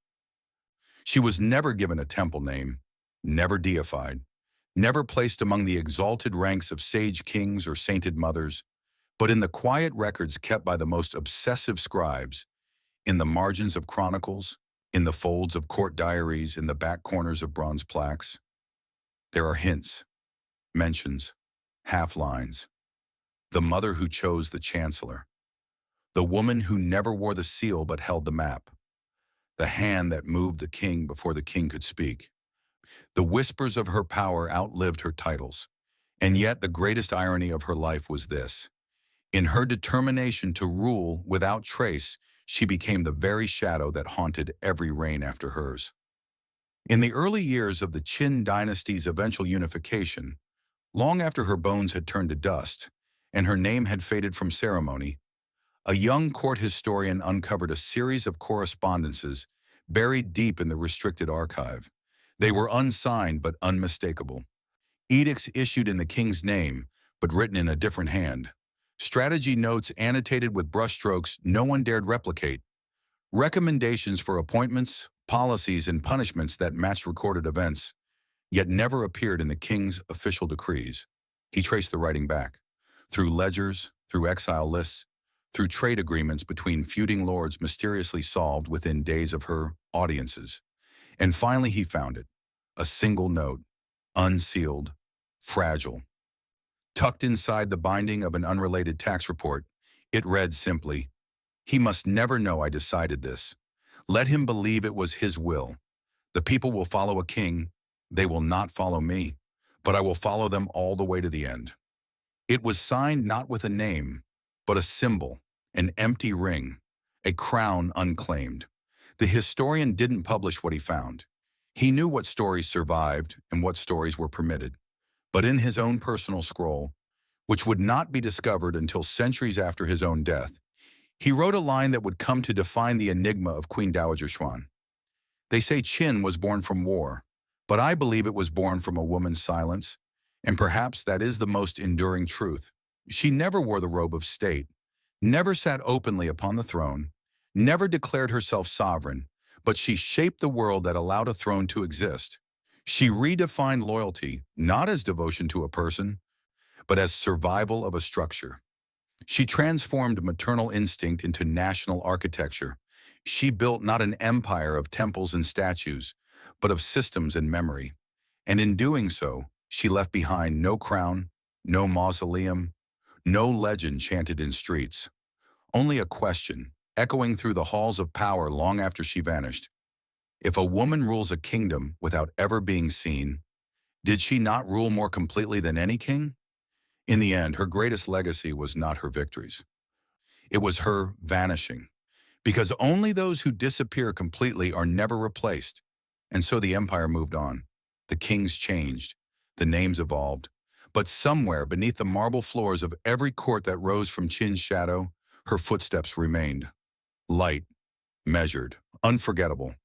She was never given a temple name, never deified, never placed among the exalted ranks of sage kings or sainted mothers, but in the quiet records kept by the most obsessive scribes, in the margins of chronicles, in the folds of court diaries, in the back corners of bronze plaques. There are hints, mentions, half-lines. The mother who chose the chancellor. The woman who never wore the seal but held the map. The hand that moved the king before the king could speak. The whispers of her power outlived her titles. And yet the greatest irony of her life was this. In her determination to rule without trace, she became the very shadow that haunted every reign after hers. In the early years of the Qin dynasty's eventual unification, long after her bones had turned to dust and her name had faded from ceremony, a young court historian uncovered a series of correspondences buried deep in the restricted archive. They were unsigned but unmistakable. Edicts issued in the king's name, but written in a different hand. Strategy notes annotated with brushstrokes no one dared replicate. Recommendations for appointments, policies, and punishments that matched recorded events, yet never appeared in the king's official decrees. He traced the writing back, through ledgers, through exile lists, through trade agreements between feuding lords mysteriously solved within days of her audiences. And finally he found it, a single note, unsealed, fragile. Tucked inside the binding of an unrelated tax report, it read simply, "He must never know I decided this. Let him believe it was his will. The people will follow a king. They will not follow me, but I will follow them all the way to the end." It was signed not with a name, but a symbol, an empty ring, a crown unclaimed. The historian didn't publish what he found. He knew what stories survived and what stories were permitted. But in his own personal scroll, which would not be discovered until centuries after his own death, he wrote a line that would come to define the enigma of Queen Dowager Xuan. They say Qin was born from war, but I believe it was born from a woman's silence, and perhaps that is the most enduring truth. She never wore the robe of state, never sat openly upon the throne, never declared herself sovereign, but she shaped the world that allowed a throne to exist. She redefined loyalty, not as devotion to a person, but as survival of a structure. She transformed maternal instinct into national architecture. She built not an empire of temples and statues, but of systems and memory. And in doing so, she left behind no crown, no mausoleum, no legend chanted in streets. Only a question, echoing through the halls of power long after she vanished. If a woman rules a kingdom without ever being seen, did she not rule more completely than any king? In the end, her greatest legacy was not her victories. It was her vanishing, because only those who disappear completely are never replaced. And so the empire moved on. The kings changed. The names evolved. But somewhere beneath the marble floors of every court that rose from Qin's shadow, her footsteps remained. Light, measured, unforgettable.